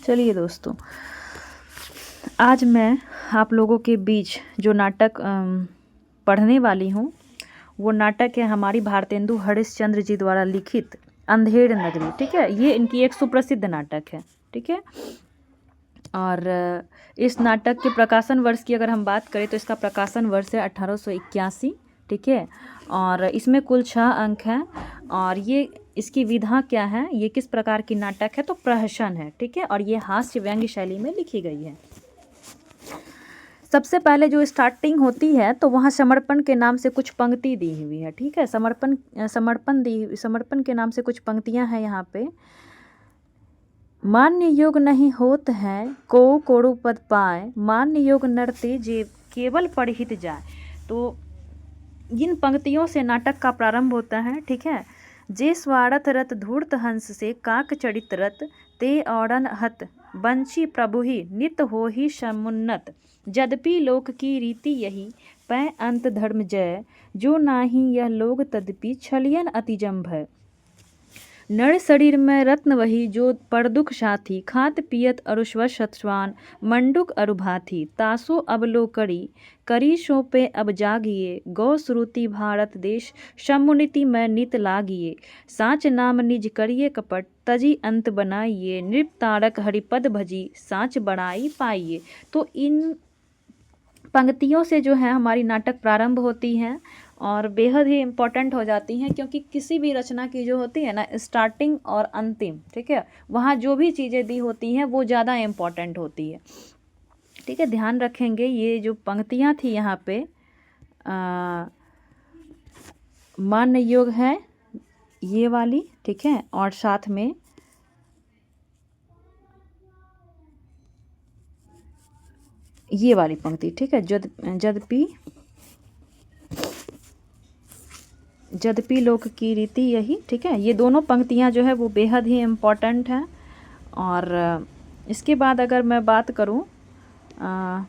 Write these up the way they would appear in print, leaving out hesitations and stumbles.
चलिए दोस्तों, आज मैं आप लोगों के बीच जो नाटक पढ़ने वाली हूँ वो नाटक है हमारी भारतेंदु हरिश्चंद्र जी द्वारा लिखित अंधेड़ नगरी। ठीक है, ये इनकी एक सुप्रसिद्ध नाटक है। ठीक है, और इस नाटक के प्रकाशन वर्ष की अगर हम बात करें तो इसका प्रकाशन वर्ष है 1881। ठीक है, और इसमें कुल 6 अंक हैं। और ये इसकी विधा क्या है, ये किस प्रकार की नाटक है, तो प्रहसन है। ठीक है, और ये हास्य व्यंग्य शैली में लिखी गई है। सबसे पहले जो स्टार्टिंग होती है तो वहाँ समर्पण के नाम से कुछ पंक्ति दी हुई है। ठीक है, समर्पण के नाम से कुछ पंक्तियाँ हैं यहाँ पे। मान्य योग नहीं होत है को कोड़ु पद पाए, मान्य योग नरते जे केवल पढ़ित जाए। तो इन पंक्तियों से नाटक का प्रारंभ होता है। ठीक है, जे स्वार्थ रत धूर्त हंस से काक चरित रत, ते औरन हत बंशी प्रभु ही नित हो ही समुन्नत। यद्यपि लोक की रीति यही पै अंत धर्म जय, जो नाही यह लोग तदपि छलियन अति जम्भ। नर शरीर में रत्न वही जो पर दुख साथी, खात पियत अरुश्व सत्स्वान मंडुक अरुभाथी। तासो अब लो करी सो पे अब जागिए, गौ श्रुति भारत देश समुनिति में नित लागिए। साच नाम निज करिए कपट, तजी अंत बनाइए, नृप तारक हरिपद भजी साच बड़ाई पाइए। तो इन पंक्तियों से जो है हमारी नाटक प्रारंभ होती है और बेहद ही इम्पोर्टेंट हो जाती हैं, क्योंकि किसी भी रचना की जो होती है ना स्टार्टिंग और अंतिम, ठीक है, वहाँ जो भी चीज़ें दी होती हैं वो ज़्यादा इम्पोर्टेंट होती है। ठीक है, ध्यान रखेंगे। ये जो पंक्तियाँ थी यहाँ पे मान्य योग है ये वाली, ठीक है, और साथ में ये वाली पंक्ति। ठीक है, यद्यपि लोक की रीति यही। ठीक है, ये दोनों पंक्तियाँ जो है वो बेहद ही इम्पोर्टेंट हैं। और इसके बाद अगर मैं बात करूँ हाँ,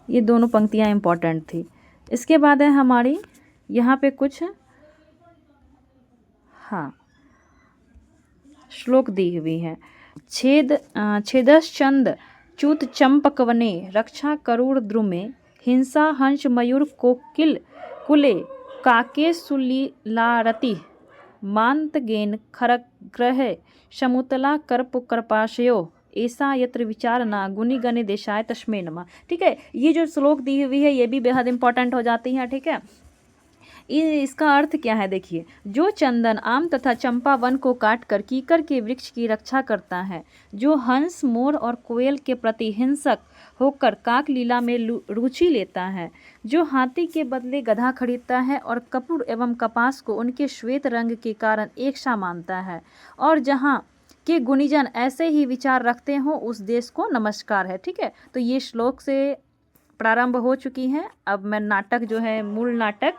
ये दोनों पंक्तियाँ इम्पोर्टेंट थी। इसके बाद है हमारी यहाँ पे कुछ श्लोक दी हुई है। छेदश्चंद च्युत चंपक वने, रक्षा करूर द्रुमे, हिंसा हंस मयूर कोकिल कुले, काके सुलीलारति मांत गेन खरक ग्रह, समुतला कर्प कृपाशयो, ऐसा यत्र विचार ना गुनि गणे देशाय तस्मै नमः। ठीक है, ये जो श्लोक दी हुई है ये भी बेहद इंपॉर्टेंट हो जाती है। ठीक है, इसका अर्थ क्या है, देखिए। जो चंदन आम तथा चंपा वन को काटकर कीकर के वृक्ष की रक्षा करता है, जो हंस मोर और कोयल के प्रति हिंसक होकर काक लीला में रुचि लेता है, जो हाथी के बदले गधा खरीदता है और कपूर एवं कपास को उनके श्वेत रंग के कारण एक सा मानता है, और जहाँ के गुणीजन ऐसे ही विचार रखते हो उस देश को नमस्कार है। ठीक है, तो ये श्लोक से प्रारंभ हो चुकी है। अब मैं नाटक जो है मूल नाटक,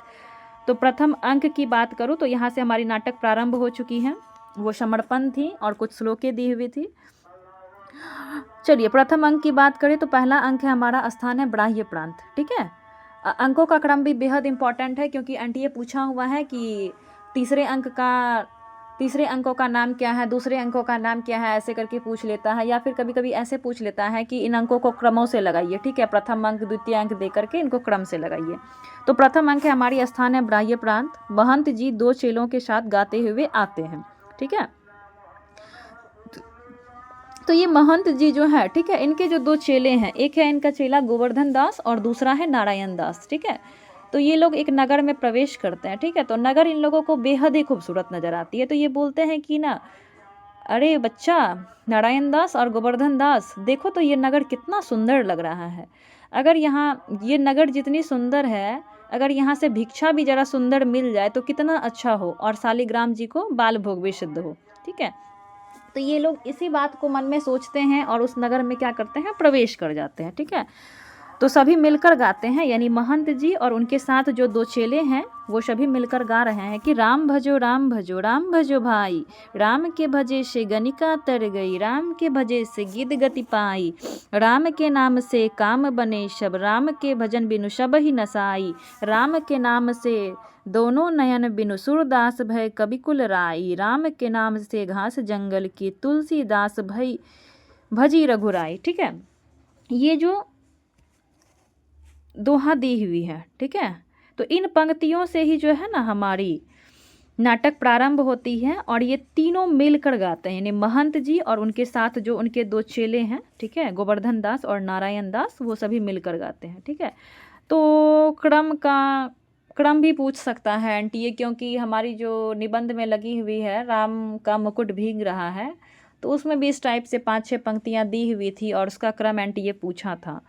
तो प्रथम अंक की बात करूं तो यहाँ से हमारी नाटक प्रारंभ हो चुकी है। वो समर्पण थी और कुछ श्लोकें दी हुई थी। चलिए प्रथम अंक की बात करें तो पहला अंक है हमारा, स्थान है बाह्य प्रांत। ठीक है, अंकों का क्रम भी बेहद इंपॉर्टेंट है, क्योंकि एनटीए पूछा हुआ है कि तीसरे अंकों का नाम क्या है, दूसरे अंकों का नाम क्या है, ऐसे करके पूछ लेता है, या फिर कभी कभी ऐसे पूछ लेता है कि इन अंकों को क्रमों से लगाइए। ठीक है, प्रथम अंक द्वितीय अंक दे करके इनको क्रम से लगाइए। तो प्रथम अंक है हमारी, स्थान है बाह्य प्रांत। महंत जी 2 चेलों के साथ गाते हुए आते हैं। ठीक है, तो ये महंत जी जो है, ठीक है, इनके जो 2 चेले हैं, एक है इनका चेला गोवर्धन दास और दूसरा है नारायण दास। ठीक है, तो ये लोग एक नगर में प्रवेश करते हैं। ठीक है, तो नगर इन लोगों को बेहद ही खूबसूरत नजर आती है। तो ये बोलते हैं कि ना, अरे बच्चा नारायण दास और गोवर्धन दास, देखो तो ये नगर कितना सुंदर लग रहा है। अगर यहाँ ये नगर जितनी सुंदर है, अगर यहाँ से भिक्षा भी जरा सुंदर मिल जाए तो कितना अच्छा हो, और शालिग्राम जी को बाल भोग भी सिद्ध हो। ठीक है, तो ये लोग इसी बात को मन में सोचते हैं और उस नगर में क्या करते हैं, प्रवेश कर जाते हैं। ठीक है, तो सभी मिलकर गाते हैं, यानी महंत जी और उनके साथ जो 2 चेले हैं वो सभी मिलकर गा रहे हैं कि राम भजो राम भजो राम भजो भाई, राम के भजे से गनिका तर गई, राम के भजे से गिद्ध गति पाई, राम के नाम से काम बने सब, राम के भजन बिनु सब ही नसाई, राम के नाम से दोनों नयन बिनु सूरदास भय कवि कुल राई, राम के नाम से घास जंगल की तुलसीदास भई भजी रघुराई। ठीक है, ये जो दोहा दी हुई है, ठीक है, तो इन पंक्तियों से ही जो है ना हमारी नाटक प्रारंभ होती है और ये तीनों मिलकर गाते हैं, यानी महंत जी और उनके साथ जो उनके दो चेले हैं, ठीक है, गोवर्धन दास और नारायण दास, वो सभी मिलकर गाते हैं। ठीक है, तो क्रम भी पूछ सकता है एनटीए, क्योंकि हमारी जो निबंध में लगी हुई है राम का मुकुट भीग रहा है, तो उसमें भी इस टाइप से 5-6 पंक्तियाँ दी हुई थी और उसका क्रम एनटीए पूछा था।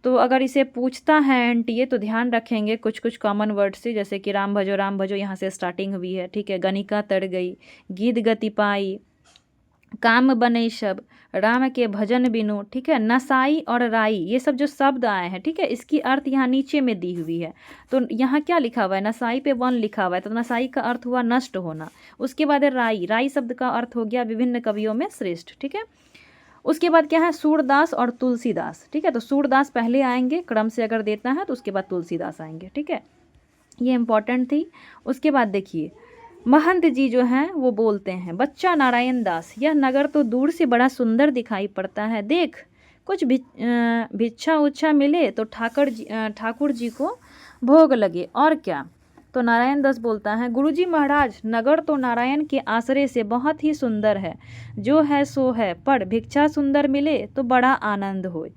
तो अगर इसे पूछता है एनटीए तो ध्यान रखेंगे कुछ कुछ कॉमन वर्ड से, जैसे कि राम भजो यहाँ से स्टार्टिंग हुई है। ठीक है, गनिका तर गई, गिद्ध गति पाई, काम बने सब, राम के भजन बिनु, ठीक है, नसाई और राई, ये सब जो शब्द आए हैं, ठीक है, इसकी अर्थ यहाँ नीचे में दी हुई है। तो यहाँ क्या लिखा हुआ है, नसाई पे 1 लिखा हुआ है, तो नसाई का अर्थ हुआ नष्ट होना। उसके बाद है राई शब्द का अर्थ हो गया विभिन्न कवियों में श्रेष्ठ। ठीक है, उसके बाद क्या है, सूरदास और तुलसीदास। ठीक है, तो सूरदास पहले आएंगे क्रम से अगर देता है, तो उसके बाद तुलसीदास आएंगे। ठीक है, ये इंपॉर्टेंट थी। उसके बाद देखिए महंत जी जो हैं वो बोलते हैं, बच्चा नारायण दास, यह नगर तो दूर से बड़ा सुंदर दिखाई पड़ता है, देख कुछ भिक्षा उच्छा मिले तो ठाकुर जी को भोग लगे, और क्या। तो नारायण दास बोलता है, गुरुजी महाराज, नगर तो नारायण के आश्रय से बहुत ही सुंदर है, जो है सो है, पर भिक्षा सुंदर मिले तो बड़ा आनंद होए।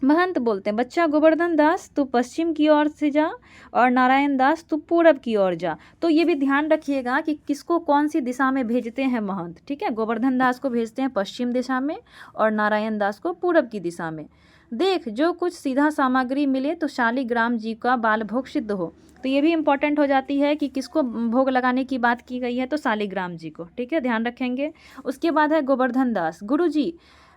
महंत बोलते हैं, बच्चा गोवर्धन दास तू पश्चिम की ओर से जा और नारायण दास तू पूरब की ओर जा। तो ये भी ध्यान रखिएगा कि किसको कौन सी दिशा में भेजते हैं महंत। ठीक है, गोवर्धन दास को भेजते हैं पश्चिम दिशा में और नारायण दास को पूरब की दिशा में। देख जो कुछ सीधा सामग्री मिले तो शालिग्राम जी का बाल भोग सिद्ध हो। तो ये भी इम्पोर्टेंट हो जाती है कि किसको भोग लगाने की बात की गई है, तो शालिग्राम जी को। ठीक है, ध्यान रखेंगे। उसके बाद है गोवर्धन दास, गुरुजी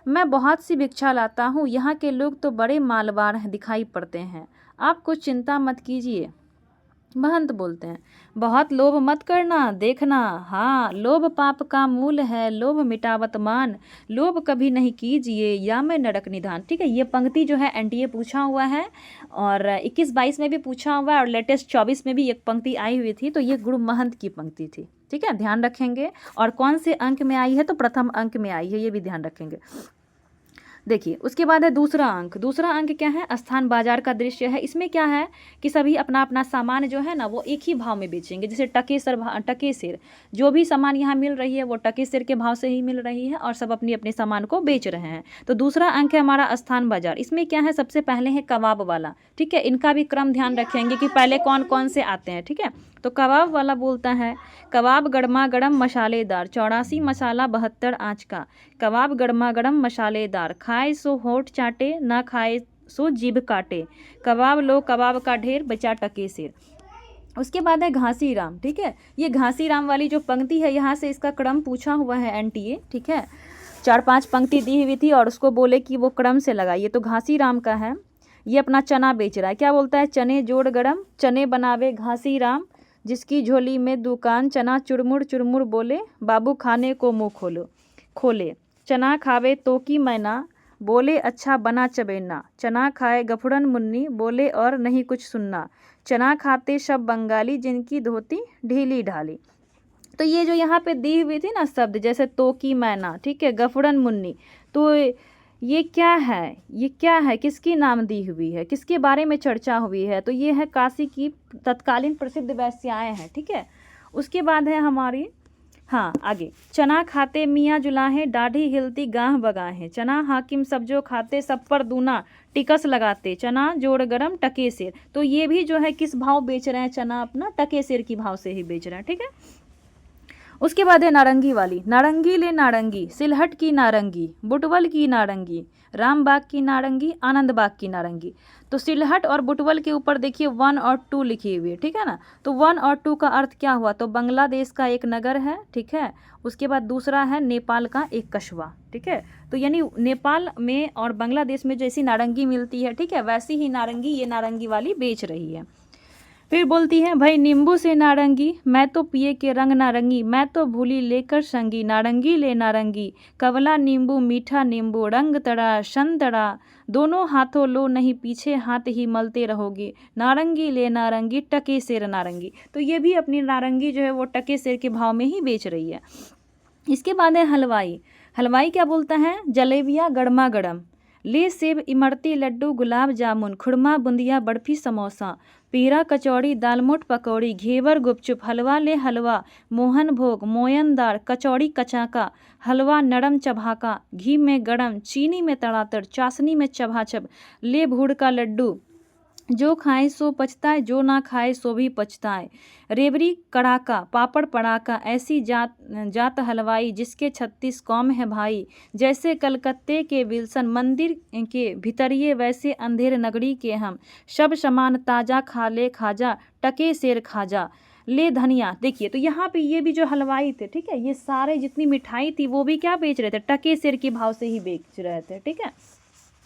मैं बहुत सी भिक्षा लाता हूँ, यहाँ के लोग तो बड़े मालवार दिखाई पड़ते हैं, आप कुछ चिंता मत कीजिए। महंत बोलते हैं, बहुत लोभ मत करना, देखना हाँ लोभ पाप का मूल है, लोभ मिटावत मान, लोभ कभी नहीं कीजिए या मैं नरक निधान। ठीक है, ये पंक्ति जो है एनटीए पूछा हुआ है और 21-22 में भी पूछा हुआ है और लेटेस्ट 24 में भी एक पंक्ति आई हुई थी, तो ये गुरु महंत की पंक्ति थी। ठीक है, ध्यान रखेंगे। और कौन से अंक में आई है, तो प्रथम अंक में आई है, ये भी ध्यान रखेंगे। देखिए उसके बाद है दूसरा अंक। दूसरा अंक क्या है, स्थान बाजार का दृश्य है। इसमें क्या है कि सभी अपना अपना सामान जो है ना वो एक ही भाव में बेचेंगे। जैसे टकेसर जो भी सामान यहाँ मिल रही है वो टकेसर के भाव से ही मिल रही है और सब अपनी अपने सामान को बेच रहे हैं। तो दूसरा अंक है हमारा स्थान बाजार। इसमें क्या है, सबसे पहले है कबाब वाला। ठीक है, इनका भी क्रम ध्यान रखेंगे कि पहले कौन कौन से आते हैं। ठीक है, तो कबाब वाला बोलता है, कबाब गरमा गरम मसालेदार, 84 मसाला 72 आँच का, कबाब गरमा गरम मसालेदार, खाए सो होठ चाटे ना खाए सो जीभ काटे, कबाब लो कबाब का ढेर बचा टके सिर। उसके बाद है घासी राम। ठीक है, ये घासी राम वाली जो पंक्ति है यहाँ से इसका क्रम पूछा हुआ है एनटीए। ठीक है, 4-5 पंक्ति दी हुई थी और उसको बोले कि वो क्रम से लगाइए। तो घासी राम का है, ये अपना चना बेच रहा है। क्या बोलता है, चने जोड़ गरम चने बनावे घासी राम, जिसकी झोली में दुकान चना चुरमुर चुरमुर बोले, बाबू खाने को मुँह खोले, चना खावे तो की मैना, बोले अच्छा बना चबेना, चना खाए गफुड़न मुन्नी, बोले और नहीं कुछ सुनना, चना खाते सब बंगाली, जिनकी धोती ढीली ढाली। तो ये जो यहाँ पे दी हुई थी ना शब्द, जैसे तो की मैना, ठीक है, गफुड़न मुन्नी, तो ये क्या है, ये क्या है, किसकी नाम दी हुई है, किसके बारे में चर्चा हुई है, तो ये है काशी की तत्कालीन प्रसिद्ध वेश्याएं हैं। ठीक है, उसके बाद है हमारी आगे, चना खाते मियाँ जुलाहे, दाढ़ी हिलती गाह बगाहे, चना हाकिम सब जो खाते, सब पर दूना टिकस लगाते, चना जोड़ गरम टके सिर। तो ये भी जो है किस भाव बेच रहे हैं, चना अपना टके सिर की भाव से ही बेच रहे हैं। ठीक है, उसके बाद है नारंगी वाली, नारंगी ले नारंगी, सिलहट की नारंगी, बुटवल की नारंगी, रामबाग की नारंगी, आनंद बाग की नारंगी। तो सिलहट और बुटवल के ऊपर देखिए 1 और 2 लिखी हुई है। ठीक है ना, तो 1 और 2 का अर्थ क्या हुआ, तो बांग्लादेश का एक नगर है। ठीक है, उसके बाद दूसरा है नेपाल का एक कस्बा। ठीक है, तो यानी नेपाल में और बांग्लादेश में जैसी नारंगी मिलती है, ठीक है, वैसी ही नारंगी ये नारंगी वाली बेच रही है। फिर बोलती है, भाई नींबू से नारंगी, मैं तो पिए के रंग नारंगी, मैं तो भूली लेकर संगी, नारंगी ले नारंगी, कवला नींबू मीठा नींबू, रंग तड़ा संतरा, दोनों हाथों लो नहीं पीछे हाथ ही मलते रहोगे, नारंगी ले नारंगी, टके सेर नारंगी। तो ये भी अपनी नारंगी जो है वो टके सेर के भाव में ही बेच रही है। इसके बाद है हलवाई। हलवाई क्या बोलता है, जलेबियाँ गरमा गरम, ले सेब इमरती लड्डू गुलाब जामुन, खुरमा बुंदिया बर्फी समोसा, पीरा कचौड़ी दालमोट पकौड़ी, घेवर गुपचुप, हलवा ले हलवा, मोहन भोग मोयनदार, कचौड़ी कचाका, हलवा नरम चबाका, घी में गरम, चीनी में तड़ातर, चाशनी में चबाचब, ले भूड़ का लड्डू, जो खाए सो पछताए, जो ना खाए सो भी पछताए, रेवड़ी कड़ाका, पापड़ पड़ाका, ऐसी जात जात हलवाई जिसके 36 कौम है भाई, जैसे कलकत्ते के विल्सन मंदिर के भितरिए वैसे अंधेर नगरी के हम, सब समान ताजा खा ले खाजा, टके सेर खाजा, ले धनिया। देखिए तो यहाँ पे ये भी जो हलवाई थे, ठीक है, ये सारे जितनी मिठाई थी वो भी क्या बेच रहे थे, टके सेर के भाव से ही बेच रहे थे, ठीक है।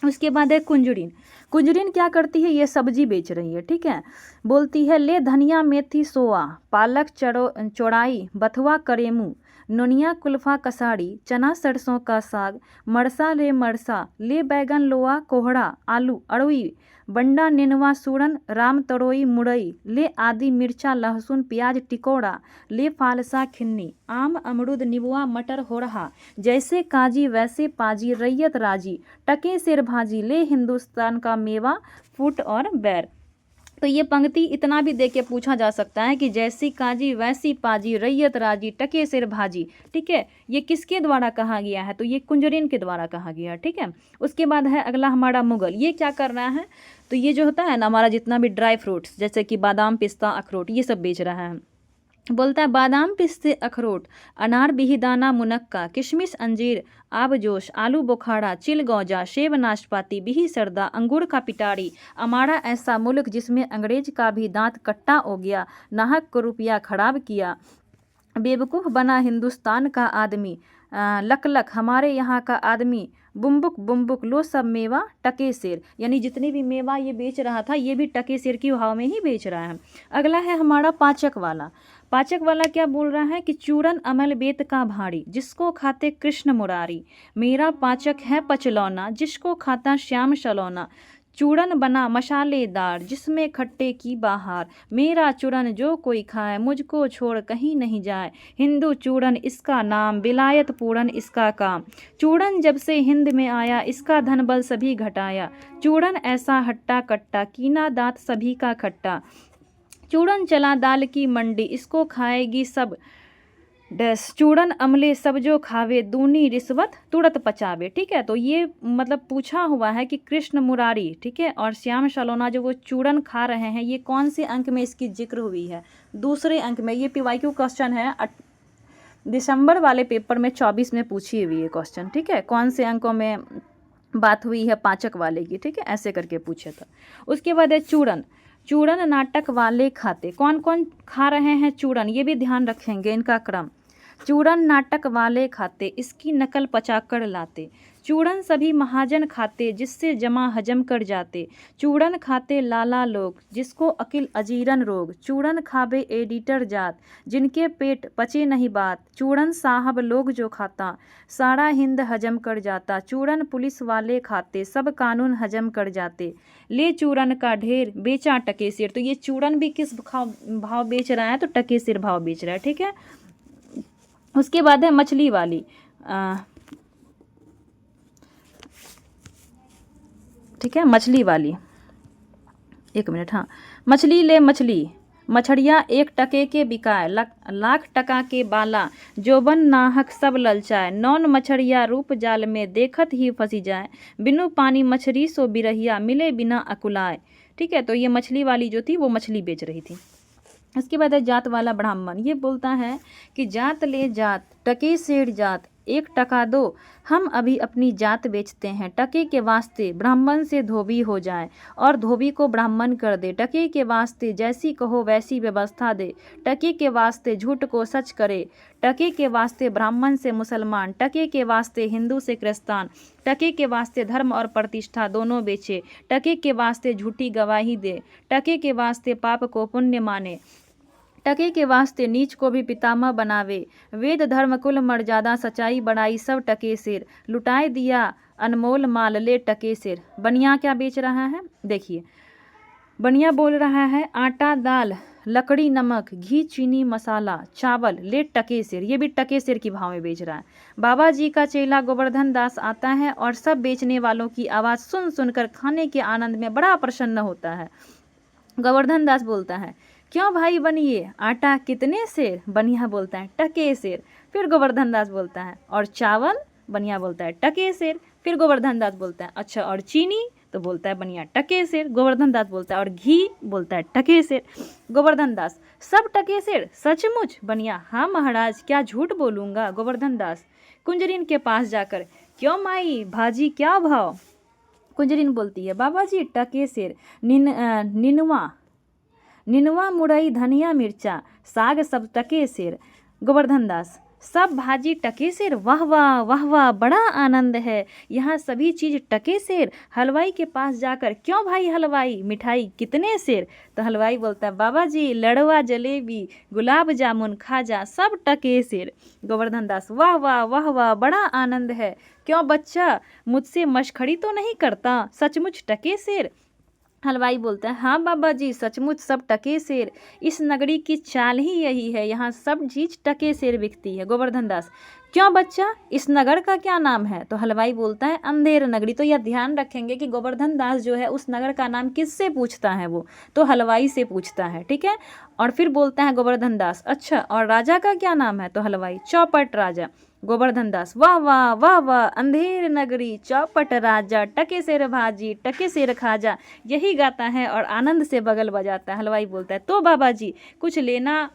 उसके बाद है कुंजड़िन। कुंजड़िन क्या करती है, ये सब्जी बेच रही है, ठीक है। बोलती है, ले धनिया मेथी सोआ, पालक चौड़ाई, बथुआ करेमू, नोनिया कुल्फा कसाड़ी, चना सरसों का साग, मरसा ले मरसा, ले बैगन लोआ कोहड़ा, आलू अड़ुई, बंडा नेनुआ सूरन, राम तरोई मुरई, ले आदि मिर्चा लहसुन प्याज टिकोड़ा, ले फालसा खिन्नी, आम अमरूद नीबुआ मटर हो रहा, जैसे काजी वैसे पाजी रैयत राजी, टके सेर भाजी, ले हिंदुस्तान का मेवा फूट और बैर। तो ये पंक्ति इतना भी देख के पूछा जा सकता है कि जैसी काजी वैसी पाजी रैयत राजी टके सिर भाजी, ठीक है, ये किसके द्वारा कहा गया है, तो ये कुंजरिन के द्वारा कहा गया है, ठीक है। उसके बाद है अगला हमारा मुगल। ये क्या कर रहा है, तो ये जो होता है ना हमारा जितना भी ड्राई फ्रूट्स जैसे कि बादाम पिस्ता अखरोट ये सब बेच रहा है। बोलता है, बादाम पिस्ते अखरोट, अनार बिहिदाना मुनक्का, किशमिश अंजीर आबजोश, आलू बुखारा, चिलगौजा, सेब नाशपाती, बिही सरदा, अंगूर का पिटारी, हमारा ऐसा मुल्क जिसमें अंग्रेज का भी दांत कट्टा हो गया, नाहक को रुपया खराब किया, बेवकूफ़ बना हिंदुस्तान का आदमी, लक लक हमारे यहाँ का आदमी, बुम्बुक लो सब मेवा टके सेर। यानी जितनी भी मेवा ये बेच रहा था ये भी टके सेर के भाव में ही बेच रहा है। अगला है हमारा पाचक वाला। पाचक वाला क्या बोल रहा है कि चूरन अमल बेत का भारी, जिसको खाते कृष्ण मुरारी, मेरा पाचक है पचलौना, जिसको खाता श्याम सलौना, चूरन बना मसालेदार जिसमें खट्टे की बहार, मेरा चूरन जो कोई खाए मुझको छोड़ कहीं नहीं जाए, हिंदू चूरन इसका नाम विलायत पूरन इसका काम, चूरन जब से हिंद में आया इसका धन बल सभी घटाया, चूरन ऐसा हट्टा कट्टा कीना दांत सभी का खट्टा, चूरन चला दाल की मंडी इसको खाएगी सब डस, चूरन अमले सब जो खावे दूनी रिश्वत तुरंत पचावे। ठीक है, तो ये मतलब पूछा हुआ है कि कृष्ण मुरारी, ठीक है, और श्याम सलोना जो वो चूरन खा रहे हैं ये कौन से अंक में इसकी जिक्र हुई है, दूसरे अंक में। ये PYQ क्वेश्चन है, दिसंबर वाले पेपर में 24 में पूछी हुई है क्वेश्चन। ठीक है, कौन से अंकों में बात हुई है पाचक वाले की, ठीक है, ऐसे करके पूछे था। उसके बाद है चूरन। चूरन नाटक वाले खाते, कौन कौन खा रहे हैं चूरन, ये भी ध्यान रखेंगे इनका क्रम। चूरन नाटक वाले खाते, इसकी नकल पचाकर लाते, चूरन सभी महाजन खाते जिससे जमा हजम कर जाते, चूरन खाते लाला लोग जिसको अकिल अजीरन रोग, चूरन खाबे एडिटर जात जिनके पेट पचे नहीं बात, चूरन साहब लोग जो खाता सारा हिंद हजम कर जाता, चूरन पुलिस वाले खाते सब कानून हजम कर जाते, ले चूरन का ढेर बेचा टके सिर। तो ये चूरन भी किस भाव बेच रहा है, तो टके सिर भाव बेच रहा है। ठीक है, उसके बाद है मछली वाली। ठीक है, मछली वाली, एक मिनट, हाँ। मछली ले मछली, मछड़िया 1 टके के बिकाए, लाख टका के बाला, जोबन नाहक सब ललचाए, नौन मछड़िया रूप जाल में देखत ही फंसी जाए, बिनु पानी मछली सो बिरहिया मिले बिना अकुलाए। ठीक है, तो ये मछली वाली जो थी वो मछली बेच रही थी। उसके बाद है जात वाला ब्राह्मण। ये बोलता है कि जात ले जात टके सेठ जात, 1 टका दो, हम अभी अपनी जात बेचते हैं। टके के वास्ते ब्राह्मण से धोबी हो जाए और धोबी को ब्राह्मण कर दे। टके के वास्ते जैसी कहो वैसी व्यवस्था दे। टके के वास्ते झूठ को सच करे। टके के वास्ते ब्राह्मण से मुसलमान, टके के वास्ते हिंदू से क्रिस्तान। टके के वास्ते धर्म और प्रतिष्ठा दोनों बेचे। टके के वास्ते झूठी गवाही दे। टके के वास्ते पाप को पुण्य माने। टके के वास्ते नीच को भी पितामह बनावे। वेद धर्म कुल मर्यादा सच्चाई बड़ाई सब टके सिर। लुटाए दिया अनमोल माल ले टके सिर। बनिया क्या बेच रहा है, देखिए बनिया बोल रहा है आटा दाल लकड़ी नमक घी चीनी मसाला चावल ले टके सिर। ये भी टके सिर की भाव में बेच रहा है। बाबा जी का चेला गोवर्धन दास आता है और सब बेचने वालों की आवाज़ सुन सुनकर खाने के आनंद में बड़ा प्रसन्न होता है। गोवर्धन दास बोलता है क्यों भाई बनिए, आटा कितने सेर? बनिया बोलता है टके सेर। फिर गोवर्धन दास बोलता है और चावल? बनिया बोलता है टके सेर। फिर गोवर्धन दास बोलता है अच्छा और चीनी? तो बोलता है बनिया टके सेर। गोवर्धन दास बोलता है और घी? बोलता है टके सेर। गोवर्धन दास सब टके सेर सचमुच? बनिया हाँ महाराज, क्या झूठ बोलूँगा। गोवर्धन दास कुंजरीन के पास जाकर क्यों माई भाजी क्या भाव? कुंजरीन बोलती है बाबा जी टके सेर। निनवा मुरई धनिया मिर्चा साग सब टके सेर। गोवर्धन दास सब भाजी टके सेर? वाह वाह वाह वाह, बड़ा आनंद है, यहाँ सभी चीज़ टके सेर। हलवाई के पास जाकर क्यों भाई हलवाई, मिठाई कितने सेर? तो हलवाई बोलता है बाबा जी लड़वा जलेबी गुलाब जामुन खाजा सब टके सेर। गोवर्धन दास वाह वाह वाह वाह, बड़ा आनंद है, क्यों बच्चा मुझसे मशखड़ी तो नहीं करता, सचमुच टके सेर? हलवाई बोलता है हाँ बाबा जी सचमुच सब टके सेर। इस नगरी की चाल ही यही है, यहाँ सब चीज़ टके सेर बिकती है। गोवर्धन दास क्यों बच्चा इस नगर का क्या नाम है? तो हलवाई बोलता है अंधेर नगरी। तो यह ध्यान रखेंगे कि गोवर्धन दास जो है उस नगर का नाम किससे पूछता है, वो तो हलवाई से पूछता है, ठीक है। और फिर बोलता है गोवर्धन दास अच्छा और राजा का क्या नाम है? तो हलवाई चौपट राजा। गोवर्धन दास वाह वाह वाह वाह, अंधेर नगरी चौपट राजा टके सेर भाजी टके सेर खाजा, यही गाता है और आनंद से बगल बजाता है। हलवाई बोलता है तो बाबा जी कुछ लेना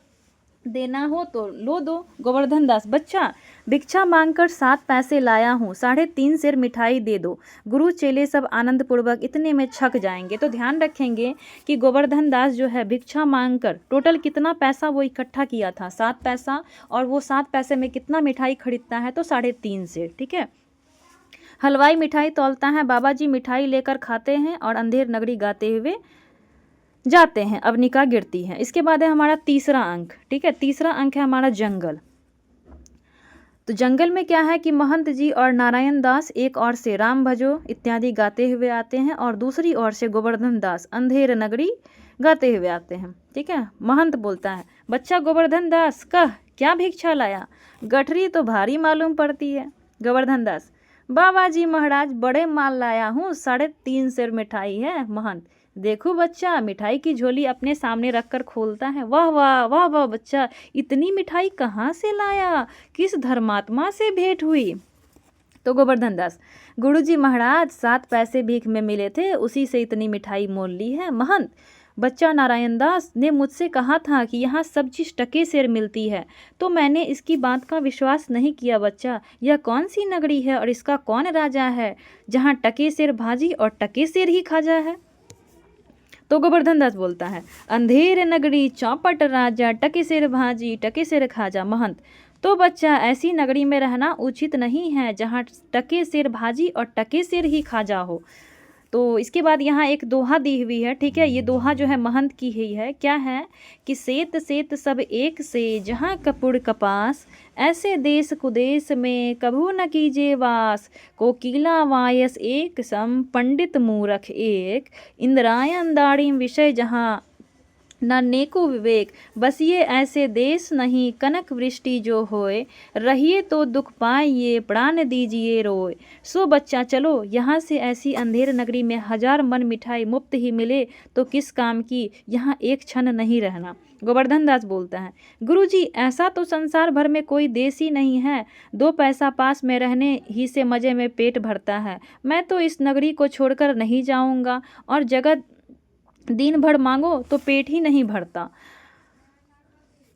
देना हो तो लो दो। गोवर्धन दास बच्चा भिक्षा मांगकर 7 पैसे लाया हूँ, 3.5 सेर मिठाई दे दो। गुरु चेले सब आनंद पूर्वक इतने में छक जाएंगे। तो ध्यान रखेंगे कि गोवर्धन दास जो है भिक्षा मांगकर टोटल कितना पैसा वो इकट्ठा किया था, 7 पैसा, और वो 7 पैसे में कितना मिठाई खरीदता है तो 3.5 सेर, ठीक है। हलवाई मिठाई तौलता है, बाबा जी मिठाई लेकर खाते हैं और अंधेर नगरी गाते हुए जाते हैं। अब निकाह गिरती है। इसके बाद है हमारा तीसरा अंक, ठीक है। तीसरा अंक है हमारा जंगल। तो जंगल में क्या है कि महंत जी और नारायण दास एक ओर से राम भजो इत्यादि गाते हुए आते हैं और दूसरी ओर से गोवर्धन दास अंधेर नगरी गाते हुए आते हैं, ठीक है। महंत बोलता है बच्चा गोवर्धन दास कह क्या भिक्षा लाया, गठरी तो भारी मालूम पड़ती है। गोवर्धन दास बाबा जी महाराज बड़े माल लाया हूँ, 3.5 सेर मिठाई है। महंत देखो बच्चा मिठाई की झोली अपने सामने रखकर खोलता है। वाह वाह वाह वाह बच्चा, इतनी मिठाई कहाँ से लाया, किस धर्मात्मा से भेंट हुई? तो गोवर्धन दास गुरुजी महाराज 7 पैसे भीख में मिले थे, उसी से इतनी मिठाई मोल ली है। महंत बच्चा नारायण दास ने मुझसे कहा था कि यहाँ सब चीज़ टके सेर मिलती है, तो मैंने इसकी बात का विश्वास नहीं किया। बच्चा यह कौन सी नगरी है और इसका कौन राजा है जहाँ टके सेर भाजी और टके सेर ही खाजा है? तो गोवर्धन दास बोलता है अंधेर नगरी चौपट राजा टके सेर भाजी टके सेर खाजा। महंत तो बच्चा ऐसी नगरी में रहना उचित नहीं है जहाँ टके सेर भाजी और टके सेर ही खाजा हो। तो इसके बाद यहाँ एक दोहा दी हुई है, ठीक है। ये दोहा जो है महंत की ही है। क्या है कि सेत सेत सब एक से जहाँ कपूर कपास, ऐसे देश कुदेश में कभू न कीजे वास। कोकिला वायस एक सम पंडित मूरख एक, इंद्रायण दाड़िम विषय जहाँ न नेको विवेक। बस ये ऐसे देश नहीं कनक वृष्टि जो होए, रहिए तो दुख पाइए प्राण दीजिए रोए। सो बच्चा चलो यहाँ से, ऐसी अंधेर नगरी में 1000 मन मिठाई मुफ्त ही मिले तो किस काम की, यहाँ एक क्षण नहीं रहना। गोवर्धन दास बोलता है गुरुजी ऐसा तो संसार भर में कोई देश ही नहीं है, 2 पैसा पास में रहने ही से मज़े में पेट भरता है। मैं तो इस नगरी को छोड़कर नहीं जाऊँगा, और जगत दिन भर मांगो तो पेट ही नहीं भरता।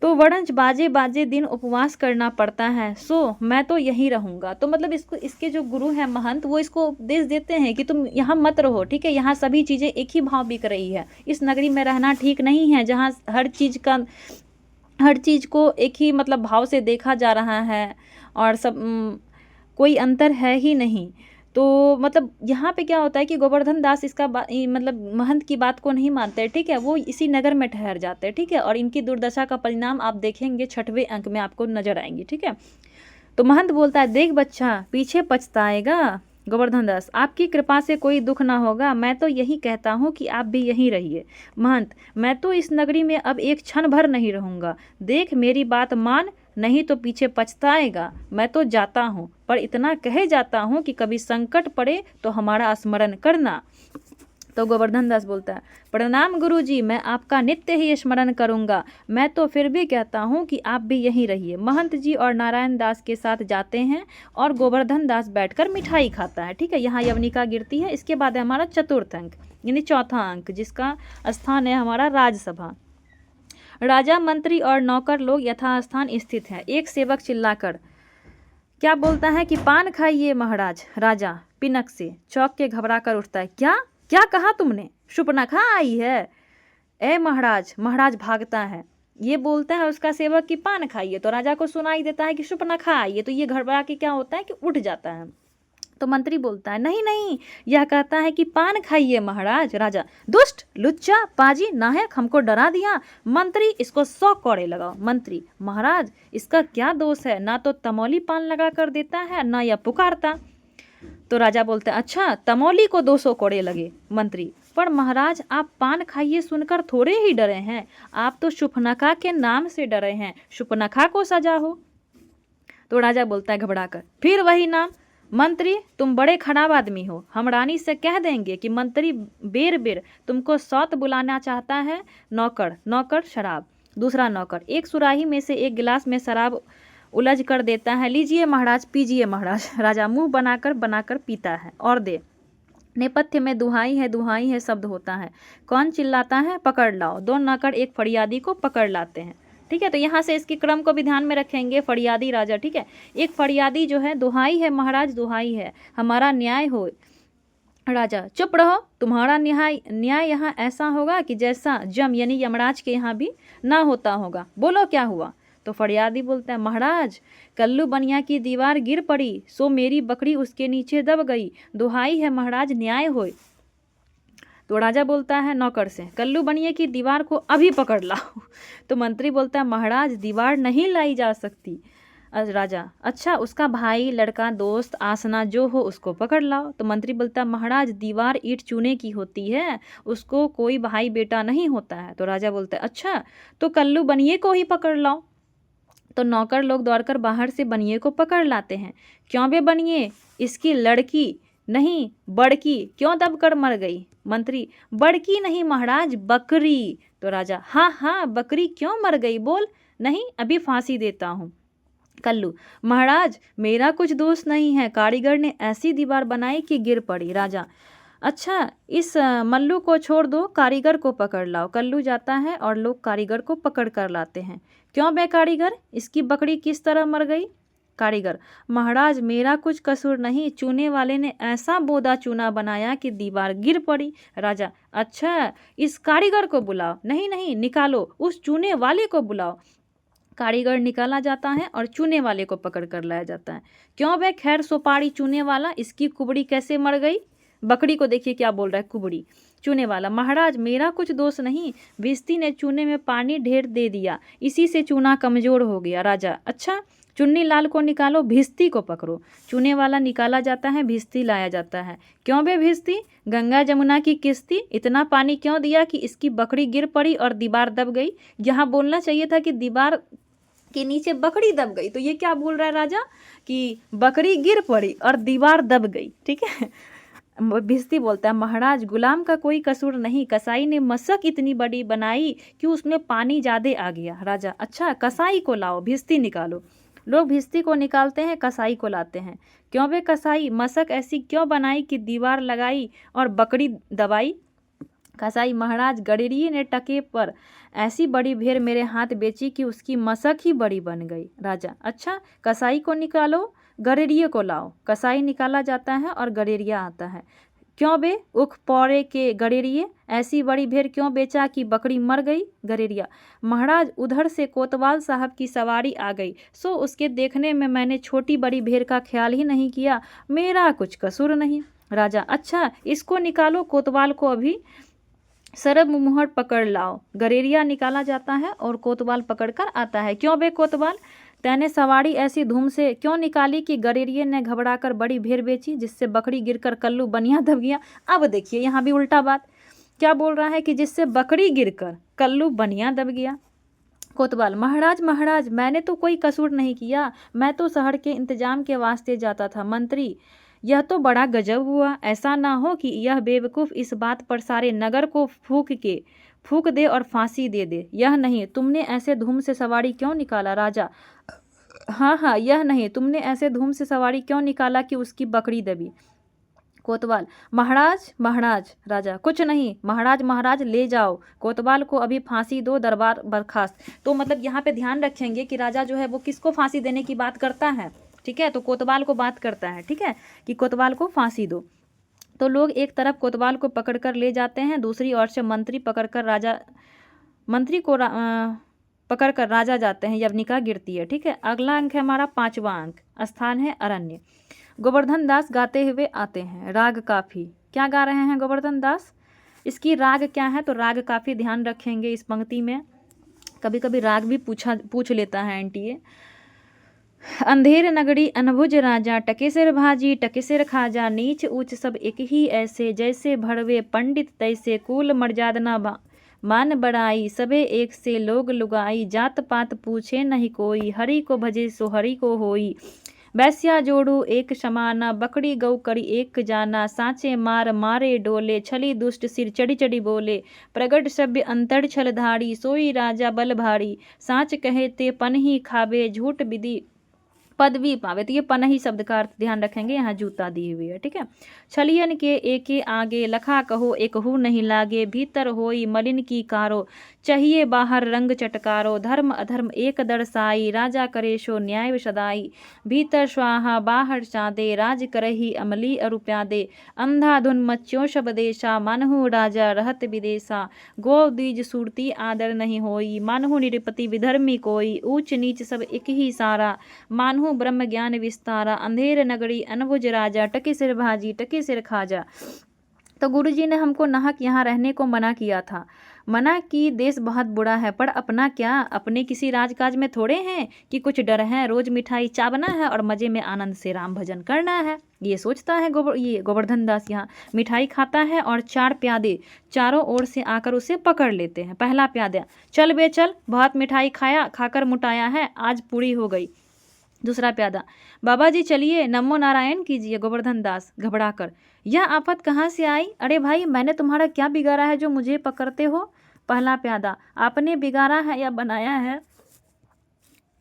तो तो वरंच बाजे बाजे दिन उपवास करना पड़ता है, सो मैं तो यहीं रहूँगा। तो मतलब इसके जो गुरु हैं महंत, वो इसको उपदेश देते हैं कि तुम यहाँ मत रहो, ठीक है, यहाँ सभी चीज़ें एक ही भाव बिक रही है, इस नगरी में रहना ठीक नहीं है, जहाँ हर चीज़ को एक ही मतलब भाव से देखा जा रहा है और सब कोई अंतर है ही नहीं। तो मतलब यहाँ पे क्या होता है कि गोवर्धन दास इसका मतलब महंत की बात को नहीं मानते, ठीक है, वो इसी नगर में ठहर जाते हैं, ठीक है, और इनकी दुर्दशा का परिणाम आप देखेंगे 6वें अंक में आपको नजर आएंगे, ठीक है। तो महंत बोलता है, देख बच्चा, पीछे पछताएगा। गोवर्धन दास, आपकी कृपा से कोई दुख ना होगा, मैं तो यही कहता हूँ कि आप भी यहीं रहिए। महंत, मैं तो इस नगरी में अब एक क्षण भर नहीं रहूँगा, देख मेरी बात मान, नहीं तो पीछे पछताएगा। मैं तो जाता हूँ, पर इतना कहे जाता हूँ कि कभी संकट पड़े तो हमारा स्मरण करना। तो गोवर्धन दास बोलता है, प्रणाम गुरुजी, मैं आपका नित्य ही स्मरण करूंगा, मैं तो फिर भी कहता हूँ कि आप भी यहीं रहिए। महंत जी और नारायण दास के साथ जाते हैं और गोवर्धन दास बैठकर मिठाई खाता है, ठीक है। यहाँ यवनिका गिरती है। इसके बाद है हमारा चतुर्थ अंक यानी चौथा अंक, जिसका स्थान है हमारा राजसभा। राजा, मंत्री और नौकर लोग यथास्थान स्थित है। एक सेवक चिल्लाकर क्या बोलता है कि पान खाइए महाराज। राजा पिनक से चौंक के घबरा कर उठता है, क्या क्या कहा तुमने, शूर्पणखा आई है। ए महाराज। महाराज भागता है, ये बोलता है उसका सेवक कि पान खाइए, तो राजा को सुनाई देता है कि शूर्पणखा आई है। तो ये घबरा के क्या होता है कि उठ जाता है। तो मंत्री बोलता है, नहीं नहीं, यह कहता है कि पान खाइए महाराज। राजा, दुष्ट, लुच्चा, पाजी, नाहक, हमको डरा दिया। मंत्री, इसको 100 कोड़े लगाओ। मंत्री, महाराज इसका क्या दोष है, ना तो तमौली पान लगा कर देता है, ना यह पुकारता। तो राजा बोलता है, अच्छा, तमौली को 200 कोड़े लगे। मंत्री, पर महाराज आप पान खाइए सुनकर थोड़े ही डरे हैं, आप तो शूर्पणखा के नाम से डरे हैं, शूर्पणखा को सजा हो। तो राजा बोलता है घबराकर, फिर वही नाम। मंत्री, तुम बड़े खराब आदमी हो, हम रानी से कह देंगे कि मंत्री बेर बेर तुमको सौत बुलाना चाहता है। नौकर, नौकर शराब। दूसरा नौकर, एक सुराही में से एक गिलास में शराब उलझ कर देता है, लीजिए महाराज, पीजिए महाराज। राजा मुंह बनाकर पीता है और दे। नेपथ्य में दुहाई है शब्द होता है। कौन चिल्लाता है, पकड़ लाओ। 2 नौकर एक फरियादी को पकड़ लाते हैं, ठीक है। तो यहाँ से इसके क्रम को भी ध्यान में रखेंगे। फरियादी राजा, ठीक है, एक फरियादी जो है, दुहाई है महाराज, दुहाई है, हमारा न्याय हो। राजा, चुप रहो, तुम्हारा न्याय यहाँ ऐसा होगा कि जैसा जम यानी यमराज के यहाँ भी ना होता होगा। बोलो क्या हुआ। तो फरियादी बोलता है, महाराज कल्लू बनिया की दीवार गिर पड़ी, सो मेरी बकरी उसके नीचे दब गई, दुहाई है महाराज, न्याय होए। तो राजा बोलता है नौकर से, कल्लू बनिया की दीवार को अभी पकड़ लाओ। तो मंत्री बोलता है, महाराज दीवार नहीं लाई जा सकती। राजा, अच्छा, उसका भाई, लड़का, दोस्त, आसना जो हो उसको पकड़ लाओ। तो मंत्री बोलता है, महाराज दीवार ईंट चूने की होती है, उसको कोई भाई बेटा नहीं होता है। तो राजा बोलता है, अच्छा, तो कल्लू बनिए को ही पकड़ लाओ। तो नौकर लोग दौड़कर बाहर से बनिए को पकड़ लाते हैं। क्यों बे बनिए, इसकी लड़की नहीं बड़की क्यों दबकर मर गई। मंत्री, बड़की नहीं महाराज, बकरी। तो राजा, हाँ हाँ, बकरी क्यों मर गई, बोल। नहीं, अभी फांसी देता हूँ। कल्लू, महाराज मेरा कुछ दोष नहीं है, कारीगर ने ऐसी दीवार बनाई कि गिर पड़ी। राजा, अच्छा, इस मल्लू को छोड़ दो, कारीगर को पकड़ लाओ। कल्लू जाता है और लोग कारीगर को पकड़ कर लाते हैं। क्यों बे कारीगर, इसकी बकरी किस तरह मर गई। कारीगर, महाराज मेरा कुछ कसूर नहीं, चूने वाले ने ऐसा बोदा चूना बनाया कि दीवार गिर पड़ी। राजा, अच्छा, इस कारीगर को बुलाओ। नहीं नहीं, निकालो, उस चूने वाले को बुलाओ। कारीगर निकाला जाता है और चूने वाले को पकड़ कर लाया जाता है। क्यों बे खैर सोपारी चूने वाला, इसकी कुबड़ी कैसे मर गई। बकरी को देखिए क्या बोल रहा है, कुबड़ी। चूने वाला, महाराज मेरा कुछ दोष नहीं, भिस्ती ने चूने में पानी ढेर दे दिया, इसी से चूना कमजोर हो गया। राजा, अच्छा, चुन्नी लाल को निकालो, भिस्ती को पकड़ो। चूने वाला निकाला जाता है, भिस्ती लाया जाता है। क्यों बे भिस्ती, गंगा जमुना की किश्ती, इतना पानी क्यों दिया कि इसकी बकरी गिर पड़ी और दीवार दब गई। यहाँ बोलना चाहिए था कि दीवार के नीचे बकरी दब गई। तो ये क्या बोल रहा है राजा कि बकरी गिर पड़ी और दीवार दब गई, ठीक है। भिस्ती बोलता है, महाराज गुलाम का कोई कसूर नहीं, कसाई ने मशक इतनी बड़ी बनाई कि उसमें पानी ज़्यादा आ गया। राजा, अच्छा, कसाई को लाओ, भिस्ती निकालो। लोग भिस्ती को निकालते हैं, कसाई को लाते हैं। क्यों बे कसाई, मशक ऐसी क्यों बनाई कि दीवार लगाई और बकरी दबाई। कसाई, महाराज गडेरिये ने टके पर ऐसी बड़ी भेड़ मेरे हाथ बेची कि उसकी मशक ही बड़ी बन गई। राजा, अच्छा कसाई को निकालो, गडेरिये को लाओ। कसाई निकाला जाता है और गडेरिया आता है। क्यों बे उख पौड़े के गडेरिये, ऐसी बड़ी भेड़ क्यों बेचा कि बकरी मर गई। गडेरिया, महाराज उधर से कोतवाल साहब की सवारी आ गई, सो उसके देखने में मैंने छोटी बड़ी भेड़ का ख्याल ही नहीं किया, मेरा कुछ कसूर नहीं। राजा, अच्छा इसको निकालो, कोतवाल को अभी सरब मुहर पकड़ लाओ। गडेरिया निकाला जाता है और कोतवाल पकड़ कर आता है। क्यों बे कोतवाल, तैने सवारी ऐसी धूम से क्यों निकाली कि गडेरिये ने घबराकर बड़ी भेड़ बेची, जिससे बकरी गिरकर कल्लू बनिया दब गया। अब देखिए यहाँ भी उल्टा बात, क्या बोल रहा है कि जिससे बकरी गिरकर कल्लू बनिया दब गया। कोतवाल, महाराज महाराज मैंने तो कोई कसूर नहीं किया, मैं तो शहर के इंतजाम के वास्ते जाता था। मंत्री, यह तो बड़ा गजब हुआ, ऐसा ना हो कि यह बेवकूफ़ इस बात पर सारे नगर को फूक दे और फांसी दे दे। यह नहीं, तुमने ऐसे धूम से सवारी क्यों निकाला। राजा, हाँ, यह नहीं, तुमने ऐसे धूम से सवारी क्यों निकाला कि उसकी बकरी दबी। कोतवाल, महाराज महाराज। राजा, कुछ नहीं, महाराज महाराज ले जाओ, कोतवाल को अभी फांसी दो, दरबार बर्खास्त। तो मतलब यहाँ पे ध्यान रखेंगे कि राजा जो है वो किसको फांसी देने की बात करता है, ठीक है, तो कोतवाल को बात करता है, ठीक है, कि कोतवाल को फांसी दो। तो लोग एक तरफ कोतवाल को पकड़कर ले जाते हैं, दूसरी ओर से मंत्री को पकड़कर राजा जाते हैं। यवनिका गिरती है, ठीक है। अगला अंक है हमारा 5वां अंक, स्थान है अरण्य। गोवर्धन दास गाते हुए आते हैं। राग काफी, क्या गा रहे हैं गोवर्धन दास, इसकी राग क्या है, तो राग काफी ध्यान रखेंगे इस पंक्ति में, कभी कभी राग भी पूछ लेता है एनटीए। अंधेर नगरी अनभुज राजा, टके सिर भाजी टके सिर खाजा, नीच ऊंच सब एक ही ऐसे, जैसे भड़वे पंडित तैसे, कुल मर्यादना मान बड़ाई, सबे एक से लोग लुगाई, जात पात पूछे नहीं कोई, हरि को भजे सो हरि को होई, वैस्या जोड़ू एक समाना, बकड़ी गौ करी एक जाना, सांचे मार मारे डोले, छली दुष्ट सिर चढ़ी चढ़ी बोले, प्रगट सभ्य अंतर छल धारी, सोई राजा बल भारी, सांच कहे ते पन ही खावे, झूठ विधि पदवी पावे। तो ये पनही शब्द का अर्थ ध्यान रखेंगे, यहाँ जूता दी हुई है, ठीक है। छलियन के एके आगे, लखा कहो एकहू नहीं लागे, भीतर होई मलिन की कारो, चाहिए बाहर रंग चटकारो, धर्म अधर्म एक दर्शाई, राजा करे सो न्याय सदाई, भीतर स्वाहा बाहर चाँदे, राज करही अमली अरुप्यादे, अंधाधुन मच्यो शब देशा, मानहु राजा रहत विदेशा, गो दीज सूरती आदर नहीं होई, मानहु निरपति विधर्मी कोई, ऊंच नीच सब एक ही सारा, मानहु ब्रह्म ज्ञान विस्तारा, अंधेर नगरी अनबुझ राजा, टके सिर भाजी टके सिर खाजा। तो गुरुजी ने हमको नाहक यहाँ रहने को मना किया था, मना कि देश बहुत बुरा है, पर अपना क्या, अपने किसी राजकाज में थोड़े हैं कि कुछ डर है, रोज मिठाई चावना है और मजे में आनंद से राम भजन करना है, ये सोचता है गोवर्धन दास। यहाँ मिठाई खाता है और 4 प्यादे चारों ओर से आकर उसे पकड़ लेते हैं। पहला प्यादा, चल बे चल, बहुत मिठाई खाया, खाकर मुटाया है, आज पूरी हो गई। दूसरा प्यादा, बाबा जी चलिए नमो नारायण कीजिए। गोवर्धन दास घबरा कर, यह आफत कहाँ से आई, अरे भाई मैंने तुम्हारा क्या बिगाड़ा है जो मुझे पकड़ते हो। पहला प्यादा, आपने बिगाड़ा है या बनाया है,